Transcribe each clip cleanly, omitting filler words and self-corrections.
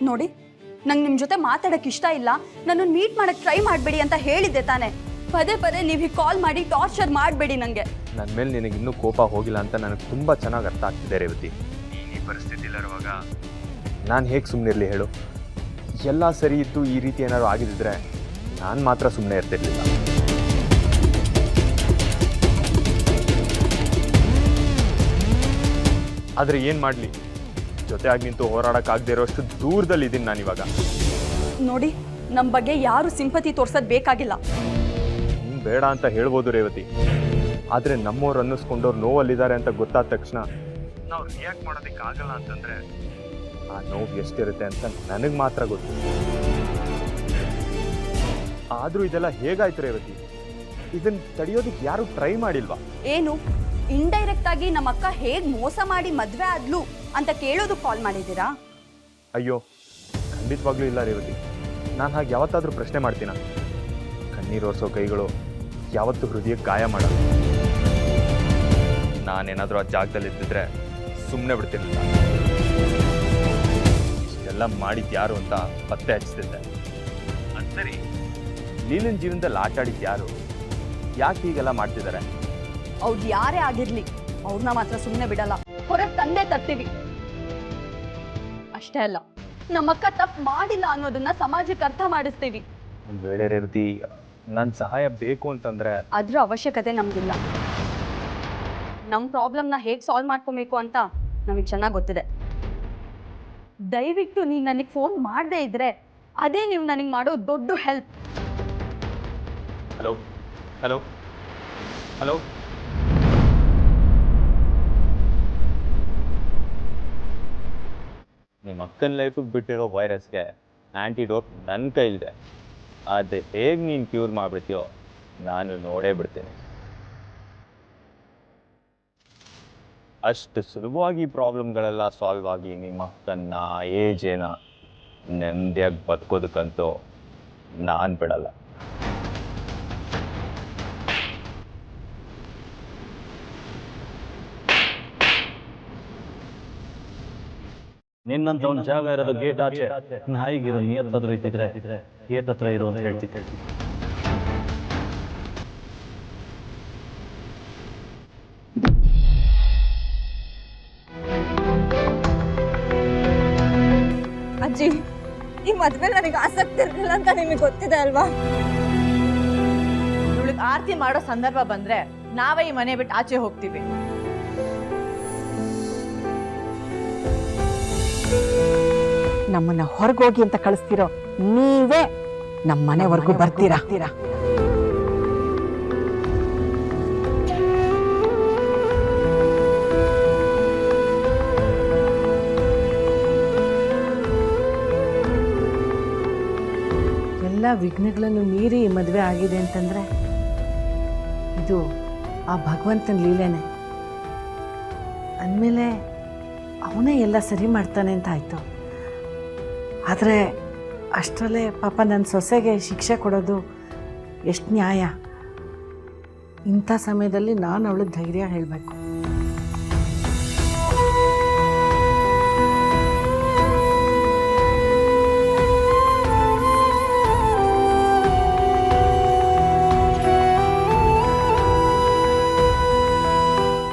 ನೋಡಿ, ನಂಗೆ ನಿಮ್ಮ ಜೊತೆ ಮಾತಾಡಕ್ಕೆ ಇಷ್ಟ ಇಲ್ಲ, ನನ್ನನ್ನು ಮೀಟ್ ಮಾಡಕ್ಕೆ ಟ್ರೈ ಮಾಡಬೇಡಿ ಅಂತ ಹೇಳಿದ್ದೆ ತಾನೆ. ಪದೇ ಪದೇ ನೀವು ಹೀಗೆ ಕಾಲ್ ಮಾಡಿ ಟಾರ್ಚರ್ ಮಾಡಬೇಡಿ ನನಗೆ. ನನ್ನ ಮೇಲೆ ನಿನಗೆ ಇನ್ನೂ ಕೋಪ ಹೋಗಿಲ್ಲ ಅಂತ ನನಗೆ ತುಂಬ ಚೆನ್ನಾಗಿ ಅರ್ಥ ಆಗ್ತಿದೆ ರೇವತಿ. ನೀನು ಈ ಪರಿಸ್ಥಿತಿಲಿರುವಾಗ ನಾನು ಹೇಗೆ ಸುಮ್ಮನಿರಲಿ ಹೇಳು? ಎಲ್ಲ ಸರಿ ಇತ್ತು, ಈ ರೀತಿ ಏನಾದ್ರು ಆಗಿದ್ದಿದ್ರೆ ನಾನು ಮಾತ್ರ ಸುಮ್ಮನೆ ಇರ್ತಿರ್ಲಿಲ್ಲ. ಆದರೆ ಏನು ಮಾಡಲಿ, ಜೊತೆಯಾಗಿ ನಿಂತು ಹೋರಾಡೋಕ್ಕಾಗದೇ ಇರೋಷ್ಟು ದೂರದಲ್ಲಿದ್ದೀನಿ ನಾನಿವಾಗ. ನೋಡಿ, ನಮ್ಮ ಬಗ್ಗೆ ಯಾರು ಸಿಂಪತಿ ತೋರ್ಸೋದು ಬೇಕಾಗಿಲ್ಲ. ನೀನು ಬೇಡ ಅಂತ ಹೇಳ್ಬೋದು ರೇವತಿ, ಆದರೆ ನಮ್ಮವ್ರು ಅನ್ನಿಸ್ಕೊಂಡವ್ರು ನೋವಲ್ಲಿದ್ದಾರೆ ಅಂತ ಗೊತ್ತಾದ ತಕ್ಷಣ ನಾವು ರಿಯಾಕ್ಟ್ ಮಾಡೋದಕ್ಕಾಗಲ್ಲ ಅಂತಂದರೆ ಆ ನೋವು ಎಷ್ಟಿರುತ್ತೆ ಅಂತ ನನಗೆ ಮಾತ್ರ ಗೊತ್ತು. ಆದರೂ ಇದೆಲ್ಲ ಹೇಗಾಯ್ತು ರೇವತಿ? ಇದನ್ನು ತಡೆಯೋದಕ್ಕೆ ಯಾರು ಟ್ರೈ ಮಾಡಿಲ್ವಾ? ಏನು ಇಂಡೈರೆಕ್ಟ್ ಆಗಿ ನಮ್ಮ ಅಕ್ಕ ಹೇಗೆ ಮೋಸ ಮಾಡಿ ಮದುವೆ ಆದ್ಲು ಅಂತ ಕೇಳೋದು ಕಾಲ್ ಮಾಡಿದ್ದೀರಾ? ಅಯ್ಯೋ, ಖಂಡಿತವಾಗ್ಲೂ ಇಲ್ಲ ರೇವತಿ. ನಾನು ಹಾಗೆ ಯಾವತ್ತಾದರೂ ಪ್ರಶ್ನೆ ಮಾಡ್ತೀನ? ಕಣ್ಣೀರು ಒರೆಸೋ ಕೈಗಳು ಯಾವತ್ತೂ ಹೃದಯಕ್ಕೆ ಗಾಯ ಮಾಡಲ್ಲ. ನಾನೇನಾದರೂ ಆ ಜಾಗದಲ್ಲಿ ಇದ್ದಿದ್ರೆ ಸುಮ್ಮನೆ ಬಿಡ್ತಿರ್ಲಿಲ್ಲ. ಇಷ್ಟೆಲ್ಲ ಮಾಡಿದ್ದು ಯಾರು ಅಂತ ಪತ್ತೆ ಹಚ್ತಿದ್ದೆ. ಅದು ಸರಿ, ಲೀಲನ್ ಜೀವನದಲ್ಲಿ ಆಟ ಆಡಿದ್ದು ಯಾರು? ಯಾಕೆ ಹೀಗೆಲ್ಲ ಮಾಡ್ತಿದ್ದಾರೆ? ಅವ್ರು ಯಾರೇ ಆಗಿರ್ಲಿ, ಅವ್ರನ್ನ ಮಾತ್ರ ಸುಮ್ಮನೆ ಬಿಡಲ್ಲ, ಹೊರಗೆ ತಂದೆ ತರ್ತೀವಿ. ಅಷ್ಟೇ ಅಲ್ಲ, ನಮ್ಮಕ್ಕ ತಪ್ಪು ಮಾಡಿಲ್ಲ ಅನ್ನೋದನ್ನ ಸಮಾಜಕ್ಕೆ ಅರ್ಥ ಮಾಡಿಸ್ತೀವಿ. ಒಂದು ವೇಳೆ ರೇವತಿ ನನ್ನ ಸಹಾಯ ಬೇಕು ಅಂತಂದ್ರೆ ಅದ್ರ ಅವಶ್ಯಕತೆ ನಮ್ಗಿಲ್ಲ. ನಮ್ಮ ಪ್ರಾಬ್ಲಮ್ನ ಹೇಗೆ ಸಾಲ್ವ್ ಮಾಡ್ಕೊಬೇಕು ಅಂತ ನಮಗೆ ಚೆನ್ನಾಗಿ ಗೊತ್ತಿದೆ. ದಯವಿಟ್ಟು ನೀನು ನನಗೆ ಫೋನ್ ಮಾಡದೇ ಇದ್ರೆ ಅದೇ ನೀವು ನನಗೆ ಮಾಡೋ ದೊಡ್ಡ ಹೆಲ್ಪ್. ಹಲೋ ಹಲೋ ಹಲೋ ನಿಮ್ಮ ಅಕ್ಕನ ಲೈಫಿಗೆ ಬಿಟ್ಟಿರೋ ವೈರಸ್ಗೆ ಆ್ಯಂಟಿಡೋಟ್ ನನ್ನ ಕೈಲಿದೆ. ಆದರೆ ಹೇಗೆ ನೀನು ಕ್ಯೂರ್ ಮಾಡಿಬಿಡ್ತೀಯೋ ನಾನು ನೋಡೇ ಬಿಡ್ತೇನೆ. ಅಷ್ಟು ಸುಲಭವಾಗಿ ಪ್ರಾಬ್ಲಮ್ಗಳೆಲ್ಲ ಸಾಲ್ವ್ ಆಗಿ ನಿಮ್ಮ ಅಕ್ಕನ್ನ ಏಜೇನ ನೆಮ್ಮದಿಯಾಗಿ ಬದುಕೋದಕ್ಕಂತೂ ನಾನು ಬಿಡಲ್ಲ. ನಿನ್ನಂತ ಒಂದು ಜಾಗ ಇರೋದು ಗೇಟ್ ಆಚೆ, ನಾಯಿಗಿರೋ ಏತತ್ರ ಇದ್ದಿದ್ರೆ ಏತತ್ರ ಇರೋ ಅಂತ ಹೇಳ್ತಿದ್ದೆ. ಅಜ್ಜಿ, ಈ ಮದ್ವೆ ನನಗೆ ಆಸಕ್ತಿ ಇರಲಿಲ್ಲ ಅಂತ ನಿಮಗೆ ಗೊತ್ತಿದೆ ಅಲ್ವಾ? ಇವಳಿಗೆ ಆರತಿ ಮಾಡೋ ಸಂದರ್ಭ ಬಂದ್ರೆ ನಾವೇ ಈ ಮನೆ ಬಿಟ್ಟು ಆಚೆ ಹೋಗ್ತೀವಿ. ನಮ್ಮನ್ನ ಹೊರಗೋಗಿ ಅಂತ ಕಳಿಸ್ತಿರೋ ನೀವೇ ನಮ್ಮ ಮನೆವರೆಗೂ ಬರ್ತೀರಾ? ಎಲ್ಲ ವಿಘ್ನಗಳನ್ನು ಮೀರಿ ಈ ಮದುವೆ ಆಗಿದೆ ಅಂತಂದ್ರೆ ಇದು ಆ ಭಗವಂತನ ಲೀಲೆನೆ. ಅಂದಮೇಲೆ ಅವನೇ ಎಲ್ಲ ಸರಿ ಮಾಡ್ತಾನೆ ಅಂತ ಆಯಿತು. ಆದರೆ ಅಷ್ಟರಲ್ಲೇ ಪಾಪ ನನ್ನ ಸೊಸೆಗೆ ಶಿಕ್ಷೆ ಕೊಡೋದು ಎಷ್ಟು ನ್ಯಾಯ? ಇಂಥ ಸಮಯದಲ್ಲಿ ನಾನು ಅವಳಿಗೆ ಧೈರ್ಯ ಹೇಳಬೇಕು.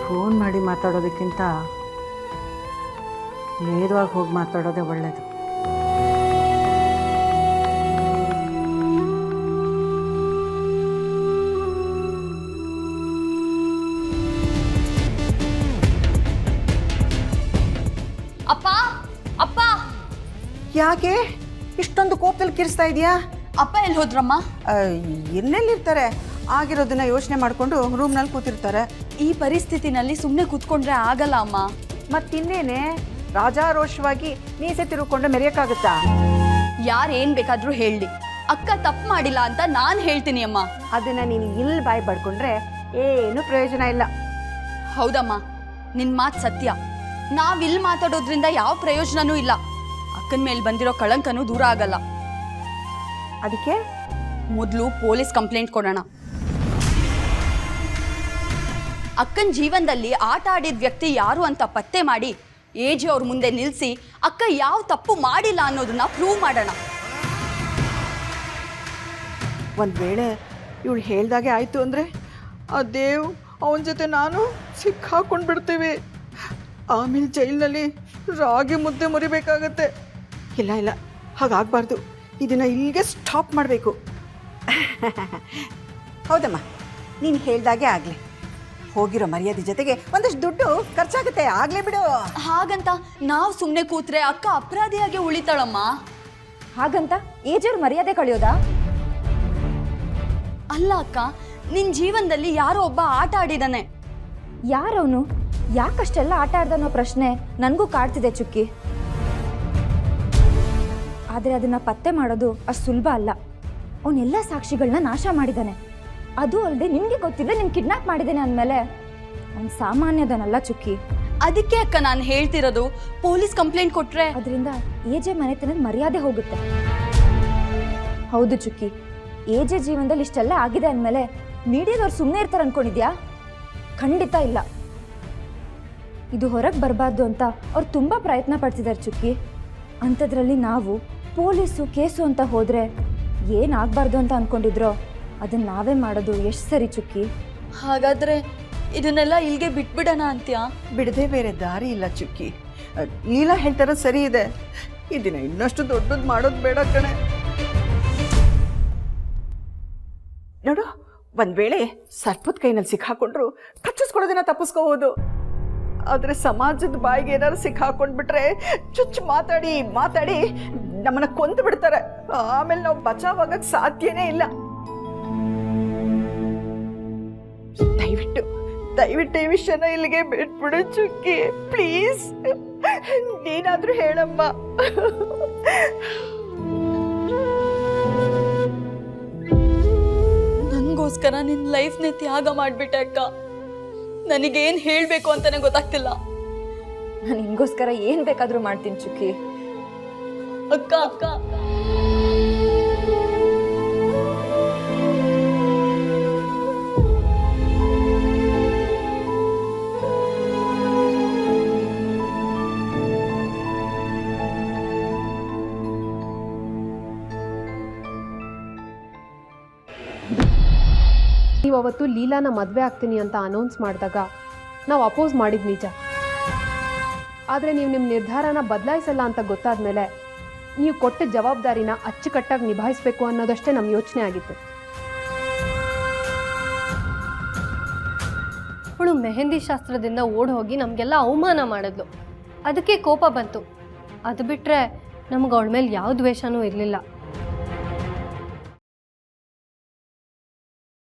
ಫೋನ್ ಮಾಡಿ ಮಾತಾಡೋದಕ್ಕಿಂತ ನೇರವಾಗಿ ಹೋಗಿ ಮಾತಾಡೋದೇ ಒಳ್ಳೆಯದು. ಅಪ್ಪ ಅಪ್ಪ, ಯಾಕೆ ಇಷ್ಟೊಂದು ಕೋಪದಲ್ಲಿ ಕಿರಿಸ್ತಾ ಇದೆಯಾ? ಅಪ್ಪ ಎಲ್ಲಿ ಹೋದ್ರಮ್ಮ? ಎಲ್ಲೆಲ್ಲಿರ್ತಾರೆ? ಆಗಿರೋದನ್ನ ಯೋಚನೆ ಮಾಡಿಕೊಂಡು ರೂಮ್ನಲ್ಲಿ ಕೂತಿರ್ತಾರೆ. ಈ ಪರಿಸ್ಥಿತಿನಲ್ಲಿ ಸುಮ್ಮನೆ ಕೂತ್ಕೊಂಡ್ರೆ ಆಗಲ್ಲ ಅಮ್ಮ. ಮತ್ತಿನ್ನೇನೆ, ರಾಜಾರೋಷವಾಗಿ ಮೀಸೆ ತಿರುಕೊಂಡು ಮೆರೆಯಕ್ಕಾಗುತ್ತಾ? ಯಾರೇನ್ ಬೇಕಾದ್ರೂ ಹೇಳಿ, ಅಕ್ಕ ತಪ್ಪು ಮಾಡಿಲ್ಲ ಅಂತ ನಾನು ಹೇಳ್ತೀನಿ ಅಮ್ಮ. ಅದನ್ನ ನೀನು ಇಲ್ಲಿ ಬಾಯಿ ಪಡ್ಕೊಂಡ್ರೆ ಏನು ಪ್ರಯೋಜನ ಇಲ್ಲ. ಹೌದಮ್ಮ, ನಿನ್ ಮಾತು ಸತ್ಯ. ನಾವಿಲ್ಲಿ ಮಾತಾಡೋದ್ರಿಂದ ಯಾವ ಪ್ರಯೋಜನನೂ ಇಲ್ಲ. ಅಕ್ಕನ ಮೇಲೆ ಬಂದಿರೋ ಕಳಂಕನೂ ದೂರ ಆಗಲ್ಲ. ಅದಕ್ಕೆ ಮೊದಲು ಪೊಲೀಸ್ ಕಂಪ್ಲೇಂಟ್ ಕೊಡೋಣ. ಅಕ್ಕನ ಜೀವನದಲ್ಲಿ ಆಟ ಆಡಿದ ವ್ಯಕ್ತಿ ಯಾರು ಅಂತ ಪತ್ತೆ ಮಾಡಿ AG ಅವ್ರ ಮುಂದೆ ನಿಲ್ಲಿಸಿ ಅಕ್ಕ ಯಾವ ತಪ್ಪು ಮಾಡಿಲ್ಲ ಅನ್ನೋದನ್ನ ಪ್ರೂವ್ ಮಾಡೋಣ. ಒಂದು ವೇಳೆ ಇವಳು ಹೇಳ್ದಾಗೆ ಆಯಿತು ಅಂದರೆ ಆ ದೇವ್ ಅವನ ಜೊತೆ ನಾನು ಸಿಕ್ಕಾಕೊಂಡು ಬಿಡ್ತೀವಿ. ಆಮೇಲೆ ಜೈಲಿನಲ್ಲಿ ರಾಗಿ ಮುದ್ದೆ ಮುರಿಬೇಕಾಗತ್ತೆ. ಇಲ್ಲ ಇಲ್ಲ, ಹಾಗಾಗಬಾರ್ದು. ಇದನ್ನು ಇಲ್ಲಿಗೆ ಸ್ಟಾಪ್ ಮಾಡಬೇಕು. ಹೌದಮ್ಮ, ನೀನು ಹೇಳ್ದಾಗೆ ಆಗಲಿ. ಹೋಗಿರೋ ಮರ್ಯಾದೆ ಜೊತೆಗೆ ಒಂದಷ್ಟು ದುಡ್ಡು ಖರ್ಚಾಗುತ್ತೆ, ಆಗಲೇ ಬಿಡು. ಹಾಗಂತ ನಾವು ಸುಮ್ಮನೆ ಕೂತ್ರೆ ಅಕ್ಕ ಅಪರಾಧಿಯಾಗಿ ಉಳಿತಾಳಮ್ಮ. ಹಾಗಂತ ಏಜರ್ ಮರ್ಯಾದೆ ಕಳೆಯೋದಾ? ಅಲ್ಲ ಅಕ್ಕ, ನಿನ್ನ ಜೀವನದಲ್ಲಿ ಯಾರೋ ಒಬ್ಬ ಆಟ ಆಡಿದಾನೆ. ಯಾರವನು? ಯಾಕಷ್ಟೆಲ್ಲ ಆಟ ಆಡ್ದನ್ನೋ ಪ್ರಶ್ನೆ ನನಗೂ ಕಾಡ್ತಿದೆ ಚುಕ್ಕಿ. ಆದರೆ ಅದನ್ನ ಪತ್ತೆ ಮಾಡೋದು ಅಷ್ಟು ಸುಲಭ ಅಲ್ಲ. ಅವನೆಲ್ಲ ಸಾಕ್ಷಿಗಳನ್ನ ನಾಶ ಮಾಡಿದ್ದಾನೆ. ಅದು ಅಲ್ಲದೆ ನಿಮಗೆ ಗೊತ್ತಿಲ್ಲ ನಿನ್ ಕಿಡ್ನಾಪ್ ಮಾಡಿದ್ದೇನೆ ಅಂದಮೇಲೆ ಅವ್ನು ಸಾಮಾನ್ಯದನಲ್ಲ ಚುಕ್ಕಿ. ಅದಕ್ಕೆ ಅಕ್ಕ ನಾನು ಹೇಳ್ತಿರೋದು, ಪೊಲೀಸ್ ಕಂಪ್ಲೇಂಟ್ ಕೊಟ್ರೆ ಅದರಿಂದ ಏಜೆ ಮನೆತನದ ಮರ್ಯಾದೆ ಹೋಗುತ್ತೆ. ಹೌದು ಚುಕ್ಕಿ, ಏಜೆ ಜೀವನದಲ್ಲಿ ಇಷ್ಟೆಲ್ಲ ಆಗಿದೆ ಅಂದಮೇಲೆ ಮೀಡಿಯಾದವ್ರು ಸುಮ್ಮನೆ ಇರ್ತಾರೆ ಅನ್ಕೊಂಡಿದ್ಯಾ? ಖಂಡಿತ ಇಲ್ಲ. ಇದು ಹೊರಗೆ ಬರಬಾರ್ದು ಅಂತ ಅವ್ರು ತುಂಬ ಪ್ರಯತ್ನ ಪಡ್ತಿದ್ದಾರೆ ಚುಕ್ಕಿ. ಅಂಥದ್ರಲ್ಲಿ ನಾವು ಪೊಲೀಸು ಕೇಸು ಅಂತ ಹೋದರೆ ಏನಾಗಬಾರ್ದು ಅಂತ ಅಂದ್ಕೊಂಡಿದ್ರೋ ಅದನ್ನು ನಾವೇ ಮಾಡೋದು ಎಷ್ಟು ಸರಿ ಚುಕ್ಕಿ? ಹಾಗಾದ್ರೆ ಇದನ್ನೆಲ್ಲ ಇಲ್ಲಿಗೆ ಬಿಟ್ಬಿಡೋಣ ಅಂತ್ಯಾ? ಬಿಡದೆ ಬೇರೆ ದಾರಿ ಇಲ್ಲ ಚುಕ್ಕಿ. ಲೀಲಾ ಹೇಳ್ತಾರ ಸರಿ ಇದೆ. ಇದನ್ನ ಇನ್ನಷ್ಟು ದೊಡ್ಡದು ಮಾಡೋದು ಬೇಡ ಕಣೆ. ನೋಡು, ಒಂದು ವೇಳೆ ಸರ್ಪದ ಕೈನಲ್ಲಿ ಸಿಕ್ಕಾಕೊಂಡ್ರು ಕಚ್ಚಿಸ್ಕೊಳ್ಳೋದನ್ನ ತಪ್ಪಿಸ್ಕೋಬೋದು. ಆದರೆ ಸಮಾಜದ ಬಾಯಿಗೆ ಏನಾದ್ರು ಸಿಕ್ಕಾಕೊಂಡ್ಬಿಟ್ರೆ ಚುಚ್ಚು ಮಾತಾಡಿ ಮಾತಾಡಿ ನಮ್ಮನ್ನ ಕೊಂದು ಬಿಡ್ತಾರೆ. ಆಮೇಲೆ ನಾವು ಬಚಾವಾಗಕ್ಕೆ ಸಾಧ್ಯನೇ ಇಲ್ಲ. ದಯವಿಟ್ಟು ದಯವಿಟ್ಟು ಈ ವಿಷಯನ ಇಲ್ಲಿಗೆ ಬಿಟ್ಬಿಡು ಚುಕ್ಕಿ, ಪ್ಲೀಸ್. ನೀನಾದ್ರೂ ಹೇಳಮ್ಮ. ನನಗೋಸ್ಕರ ನಿನ್ನ ಲೈಫ್ನೇ ತ್ಯಾಗ ಮಾಡಿಬಿಟ್ಟೆ ಅಕ್ಕ. ನನಗೇನು ಹೇಳಬೇಕು ಅಂತಾನೆ ಗೊತ್ತಾಗ್ತಿಲ್ಲ. ನಾನು ನಿಮಗೋಸ್ಕರ ಏನು ಬೇಕಾದರೂ ಮಾಡ್ತೀನಿ ಚುಕ್ಕಿ. ಅಕ್ಕ ಅಕ್ಕ ನೀವು ಅವತ್ತು ಲೀಲಾನ ಮದುವೆ ಆಗ್ತೀನಿ ಅಂತ ಅನೌನ್ಸ್ ಮಾಡಿದಾಗ ನಾವು ಅಪೋಸ್ ಮಾಡಿದ್ದು ನಿಜ. ಆದರೆ ನೀವು ನಿಮ್ಮ ನಿರ್ಧಾರನ ಬದಲಾಯಿಸಲ್ಲ ಅಂತ ಗೊತ್ತಾದ ಮೇಲೆ ನೀವು ಕೊಟ್ಟ ಜವಾಬ್ದಾರಿನ ಅಚ್ಚುಕಟ್ಟಾಗಿ ನಿಭಾಯಿಸಬೇಕು ಅನ್ನೋದಷ್ಟೇ ನಮ್ಮ ಯೋಚನೆ ಆಗಿತ್ತು. ಅವಳು ಮೆಹಂದಿ ಶಾಸ್ತ್ರದಿಂದ ಓಡ್ ಹೋಗಿ ನಮಗೆಲ್ಲ ಅವಮಾನ ಮಾಡಿದ್ಲು. ಅದಕ್ಕೆ ಕೋಪ ಬಂತು. ಅದು ಬಿಟ್ಟರೆ ನಮ್ಗೆ ಅವಳ ಮೇಲೆ ಯಾವ ದ್ವೇಷನೂ ಇರಲಿಲ್ಲ.